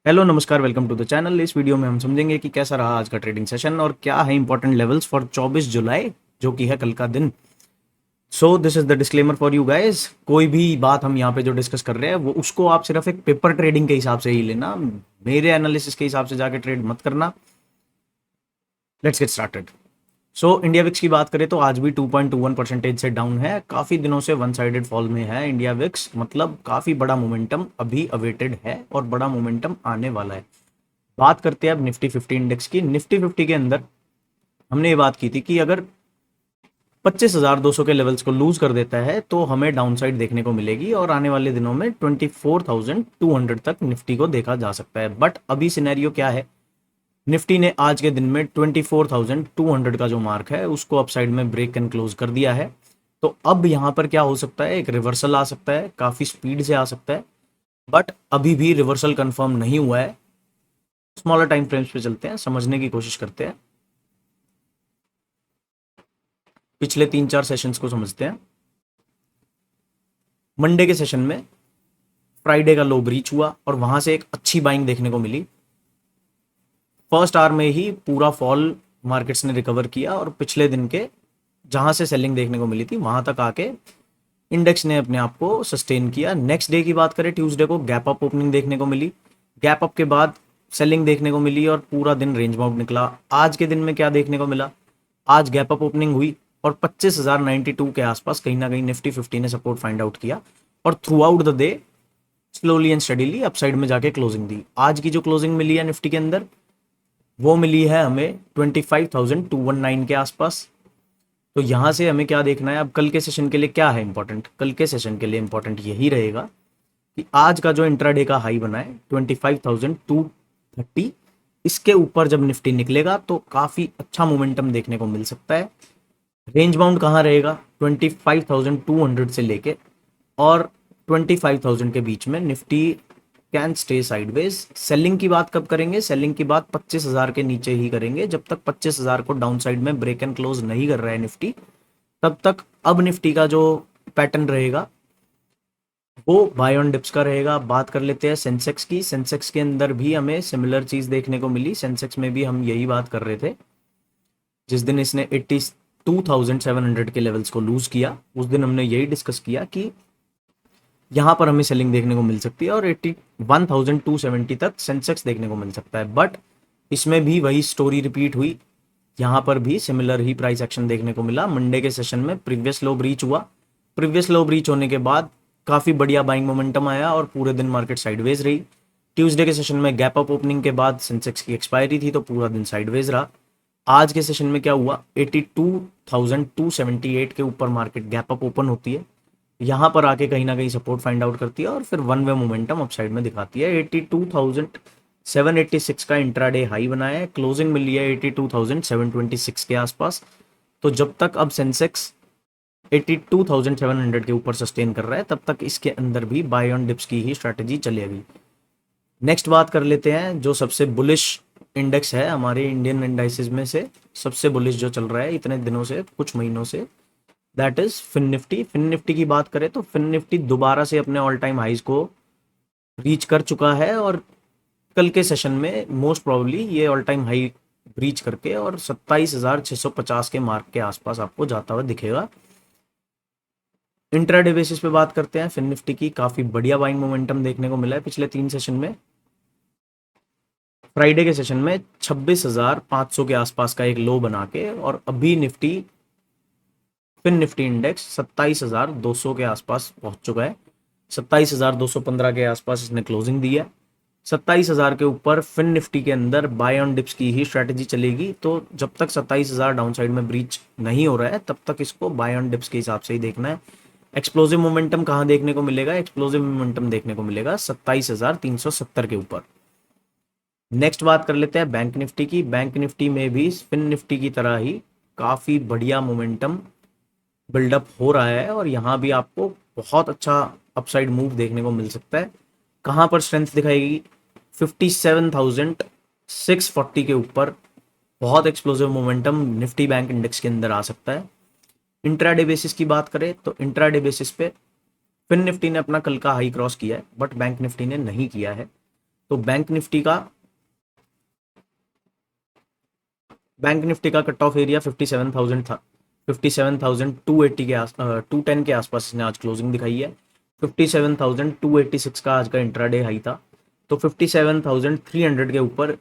Hello नमस्कार, welcome to the channel. इस video में हम समझेंगे कि कैसा रहा आज का ट्रेडिंग सेशन और क्या है इंपॉर्टेंट लेवल्स फॉर 24 जुलाई जो कि है कल का दिन। So this is the disclaimer for you guys. कोई भी बात हम यहाँ पे जो डिस्कस कर रहे हैं वो उसको आप सिर्फ एक पेपर ट्रेडिंग के हिसाब से ही लेना, मेरे एनालिसिस के हिसाब से जाके ट्रेड मत करना। Let's get started. So India VIX की बात करें तो आज भी 2.21% से डाउन है। काफ़ी दिनों से वन साइडेड फॉल में है इंडिया विक्स, मतलब काफ़ी बड़ा मोमेंटम अभी अवेटेड है और बड़ा मोमेंटम आने वाला है। बात करते हैं अब निफ्टी 50 इंडेक्स की। निफ्टी 50 के अंदर हमने ये बात की थी कि अगर 25,200 के लेवल्स को लूज कर देता है तो हमें डाउनसाइड देखने को मिलेगी और आने वाले दिनों में 24,200 तक निफ्टी को देखा जा सकता है। बट अभी सिनेरियो क्या है, निफ्टी ने आज के दिन में 24,200 का जो मार्क है उसको अपसाइड में ब्रेक एंड क्लोज कर दिया है। तो अब यहाँ पर क्या हो सकता है, एक रिवर्सल आ सकता है, काफ़ी स्पीड से आ सकता है, बट अभी भी रिवर्सल कंफर्म नहीं हुआ है। स्मॉलर टाइम फ्रेम्स पे चलते हैं, समझने की कोशिश करते हैं। पिछले 3-4 सेशंस को समझते हैं। मंडे के सेशन में फ्राइडे का लो ब्रीच हुआ और वहां से एक अच्छी बाइंग देखने को मिली। फर्स्ट आवर में ही पूरा फॉल मार्केट्स ने रिकवर किया और पिछले दिन के जहां से सेलिंग देखने को मिली थी वहां तक आके इंडेक्स ने अपने आप को सस्टेन किया। नेक्स्ट डे की बात करें, ट्यूसडे को गैप अप ओपनिंग देखने को मिली। गैप अप के बाद सेलिंग देखने को मिली और पूरा दिन रेंज बाउंड निकला। आज के दिन में क्या देखने को मिला, आज गैप अप ओपनिंग हुई और 25,092 के आसपास कहीं ना कहीं निफ्टी 50 ने सपोर्ट फाइंड आउट किया और through out the day slowly and steadily upside में जाके क्लोजिंग दी। आज की जो क्लोजिंग मिली है निफ्टी के अंदर वो मिली है हमें 25,219 के आसपास। तो यहां से हमें क्या देखना है, अब कल के सेशन के लिए क्या है इंपॉर्टेंट, कल के सेशन के लिए इंपॉर्टेंट यही रहेगा कि आज का जो इंट्राडे का हाई बना है 25,230, इसके ऊपर जब निफ्टी निकलेगा तो काफी अच्छा मोमेंटम देखने को मिल सकता है। रेंज बाउंड कहाँ रहेगा, 25,200 से लेके और 25,000 के बीच में Nifty can stay sideways. Selling की बात कब करेंगे, सेलिंग की बात 25,000 के नीचे ही करेंगे। जब तक 25,000 को डाउन साइड में ब्रेक एंड क्लोज नहीं कर रहा है निफ्टी, तब तक अब निफ्टी का जो पैटर्न रहेगा वो बाय ऑन डिप्स का रहेगा। बात कर लेते हैं सेंसेक्स की। सेंसेक्स के अंदर भी हमें सिमिलर चीज देखने को मिली। सेंसेक्स में भी हम यही बात कर रहे थे, जिस दिन इसने 82,700 के लेवल्स को लूज किया उस दिन हमने यही डिस्कस किया कि यहाँ पर हमें सेलिंग देखने को मिल सकती है और 81,270 तक सेंसेक्स देखने को मिल सकता है। बट इसमें भी वही स्टोरी रिपीट हुई, यहाँ पर भी सिमिलर ही प्राइस एक्शन देखने को मिला। मंडे के सेशन में प्रीवियस लो ब्रीच हुआ, प्रीवियस लो ब्रीच होने के बाद काफ़ी बढ़िया बाइंग मोमेंटम आया और पूरे दिन मार्केट साइडवेज रही। ट्यूसडे के सेशन में गैप अप ओपनिंग के बाद सेंसेक्स की एक्सपायरी थी तो पूरा दिन साइडवेज रहा। आज के सेशन में क्या हुआ, 82,278 के ऊपर मार्केट गैप अप ओपन होती है, यहाँ पर आके कहीं ना कहीं सपोर्ट फाइंड आउट करती है और फिर वन वे मोमेंटम अपसाइड में दिखाती है। 82,786 का इंट्राडे हाई बनाया है, क्लोजिंग मिली है 82,726 के आसपास। तो जब तक अब सेंसेक्स 82,700 के ऊपर सस्टेन कर रहा है तब तक इसके अंदर भी बाय ऑन डिप्स की ही स्ट्रैटेजी चलेगी। नेक्स्ट बात कर लेते हैं, जो सबसे बुलिश इंडेक्स है हमारे इंडियन इंडाइसेस में से, सबसे बुलिश जो चल रहा है इतने दिनों से, कुछ महीनों से, दैट इज फिन निफ्टी। फिन निफ्टी की बात करें तो फिन निफ्टी दोबारा से अपने ऑल टाइम हाइज को रीच कर चुका है और कल के सेशन में मोस्ट प्रोबेबली ये ऑल टाइम हाई रीच करके और 27,650 के मार्क के आसपास आपको जाता हुआ दिखेगा। इंट्राडे बेसिस पे बात करते हैं, फिन निफ्टी की काफी बढ़िया बाइंग मोमेंटम देखने को मिला है पिछले 3 सेशन में। फ्राइडे के सेशन में 26,500 के आसपास का एक लो बना के और अभी निफ्टी फिन निफ्टी इंडेक्स 27,200 के आसपास पहुंच चुका है। 27,215 के आसपास इसने क्लोजिंग दी है। 27,000 के ऊपर फिन निफ्टी के अंदर बाय ऑन डिप्स की ही स्ट्रैटेजी चलेगी। तो जब तक 27,000 डाउन साइड में ब्रीच नहीं हो रहा है तब तक इसको बाय ऑन डिप्स के हिसाब से ही देखना है। एक्सप्लोसिव मोमेंटम कहाँ देखने को मिलेगा, एक्सप्लोसिव मोमेंटम देखने को मिलेगा 27,370 के ऊपर। नेक्स्ट बात कर लेते हैं बैंक निफ्टी की। बैंक निफ्टी में भी फिन निफ्टी की तरह ही काफ़ी बढ़िया मोमेंटम बिल्डअप हो रहा है और यहाँ भी आपको बहुत अच्छा अपसाइड मूव देखने को मिल सकता है। कहाँ पर स्ट्रेंथ दिखाएगी, 57,640 के ऊपर बहुत explosive momentum Nifty bank index के अंदर आ सकता है। इंट्राडे बेसिस की बात करें तो इंट्राडे बेसिस पे फिन निफ्टी ने अपना कल का हाई क्रॉस किया है बट बैंक निफ्टी ने नहीं किया है। तो बैंक निफ्टी का कट ऑफ एरिया 57,000 था, 57,280 के 210 के आसपास इसने आज क्लोजिंग दिखाई है। 57,286 का आज का इंट्राडे हाई था। तो 57,300 के ऊपर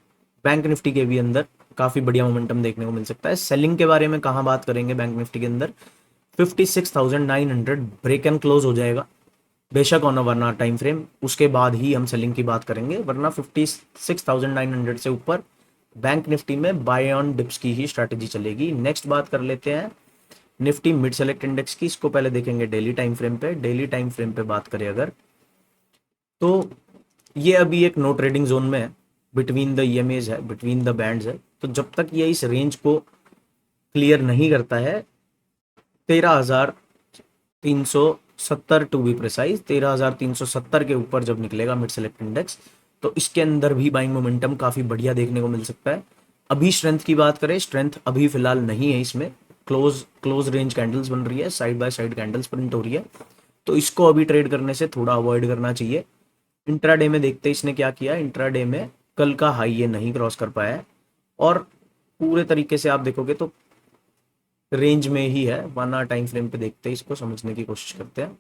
बैंक निफ्टी के भी अंदर काफ़ी बढ़िया मोमेंटम देखने को मिल सकता है। सेलिंग के बारे में कहाँ बात करेंगे बैंक निफ्टी के अंदर, 56,900 ब्रेक एंड क्लोज हो जाएगा बेशक on a 1 hour time frame, उसके बाद ही हम सेलिंग की बात करेंगे, वरना 56,900 से ऊपर बैंक निफ्टी में बाय ऑन डिप्स की ही स्ट्रैटेजी चलेगी। नेक्स्ट बात कर लेते हैं निफ्टी मिड सेलेक्ट इंडेक्स की। इसको पहले देखेंगे डेली टाइम फ्रेम पे। डेली टाइम फ्रेम पे बात करें अगर, तो ये अभी एक नो ट्रेडिंग जोन में है, बिटवीन द ईएमएज है, बिटवीन द बैंड्स है। तो जब तक ये इस रेंज को क्लियर नहीं करता है, 13,370 टू बी प्रिसाइज, 13,370 के ऊपर जब निकलेगा मिड सेलेक्ट इंडेक्स, तो इसके अंदर भी बाइंग मोमेंटम काफी बढ़िया देखने को मिल सकता है। अभी स्ट्रेंथ की बात करें, स्ट्रेंथ अभी फिलहाल नहीं है इसमें। क्लोज रेंज कैंडल्स बन रही है, side by side candles print हो रही है, तो इसको अभी ट्रेड करने से थोड़ा अवॉइड करना चाहिए। इंट्राडे में देखते हैं इसने क्या किया। इंट्राडे में कल का हाई ये नहीं क्रॉस कर पाया है, और पूरे तरीके से आप देखोगे तो रेंज में ही है। 1 आवर टाइम फ्रेम पे देखते हैं, इसको समझने की कोशिश करते हैं।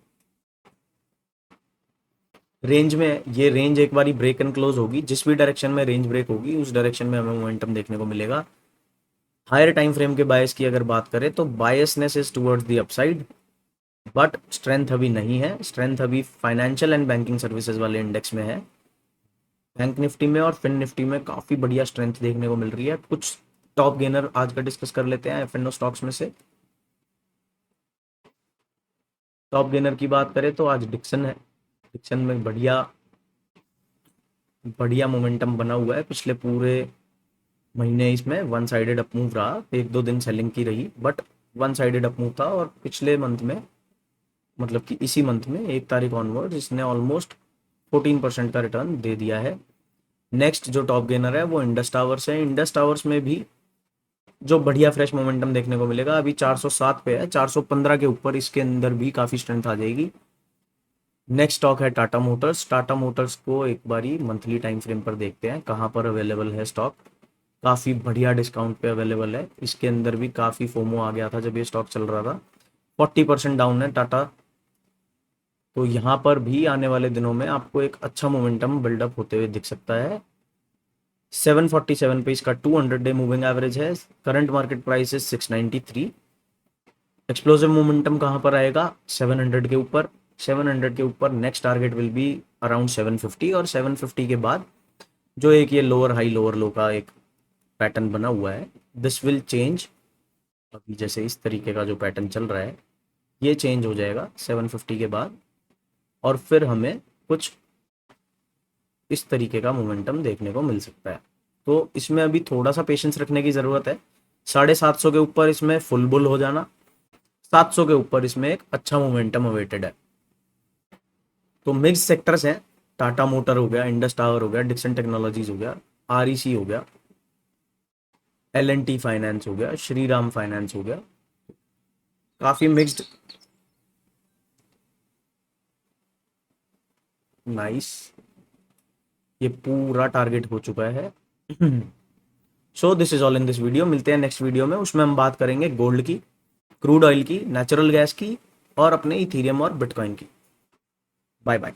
रेंज में ये रेंज एक बारी ब्रेक एंड क्लोज होगी, जिस भी डायरेक्शन में रेंज ब्रेक होगी उस डायरेक्शन में हमें मोमेंटम देखने को मिलेगा। हायर टाइम फ्रेम के बायस की अगर बात करें तो biasness is towards the upside, but strength अभी नहीं है। स्ट्रेंथ अभी फाइनेंशियल एंड बैंकिंग सर्विसेज वाले इंडेक्स में है। बैंक निफ्टी में और फिन निफ्टी में काफी बढ़िया स्ट्रेंथ देखने को मिल रही है। कुछ टॉप गेनर आज का डिस्कस कर लेते हैं एफएनओ स्टॉक्स में से। टॉप गेनर की बात करें तो आज डिक्सन है। डिक्सन में बढ़िया बढ़िया मोमेंटम बना हुआ है। पिछले पूरे महीने इसमें वन साइडेड अप मूव रहा, एक दो दिन सेलिंग की रही, but one sided up move था। और पिछले मंथ में, मतलब कि इसी मंथ में 1 तारीख ऑनवर्ड इसने ऑलमोस्ट 14% का रिटर्न दे दिया है। नेक्स्ट जो टॉप गेनर है वो इंडस टावर्स है। इंडस टावर्स में भी जो बढ़िया फ्रेश मोमेंटम देखने को मिलेगा। अभी 407 पे है, 415 के ऊपर इसके अंदर भी काफ़ी स्ट्रेंथ आ जाएगी। नेक्स्ट स्टॉक है टाटा मोटर्स। टाटा मोटर्स को एक बारी मंथली टाइम फ्रेम पर देखते हैं कहाँ पर अवेलेबल है स्टॉक। काफ़ी बढ़िया डिस्काउंट पे अवेलेबल है। इसके अंदर भी काफ़ी फोमो आ गया था जब ये स्टॉक चल रहा था। 40% डाउन है टाटा। तो यहाँ पर भी आने वाले दिनों में आपको एक अच्छा मोमेंटम बिल्डअप होते हुए दिख सकता है। 747 पे इसका 200 डे मूविंग एवरेज है। करंट मार्केट प्राइस है 693। एक्सप्लोसिव मोमेंटम कहाँ पर आएगा, 700 के ऊपर। 700 के ऊपर next target will be around 750, और 750 के बाद जो एक ये लोअर हाई लोअर लो का एक पैटर्न बना हुआ है, दिस विल चेंज। अभी जैसे इस तरीके का जो पैटर्न चल रहा है ये चेंज हो जाएगा 750 के बाद, और फिर हमें कुछ इस तरीके का मोमेंटम देखने को मिल सकता है। तो इसमें अभी थोड़ा सा पेशेंस रखने की ज़रूरत है। 750 के ऊपर इसमें फुल बुल हो जाना, 700 के ऊपर इसमें एक अच्छा मोमेंटम अवेटेड है। तो मिक्स सेक्टर्स हैं, टाटा मोटर हो गया, इंडस टावर हो गया, डिक्सन टेक्नोलॉजीज हो गया, आरईसी हो गया, एल&टी फाइनेंस हो गया, श्री राम फाइनेंस हो गया, काफी मिक्स्ड। नाइस, ये पूरा टारगेट हो चुका है। So this is all in this video. मिलते हैं नेक्स्ट वीडियो में, उसमें हम बात करेंगे गोल्ड की, क्रूड ऑयल की, नेचुरल गैस की, और अपने इथीरियम और बिटकॉइन की। Bye bye.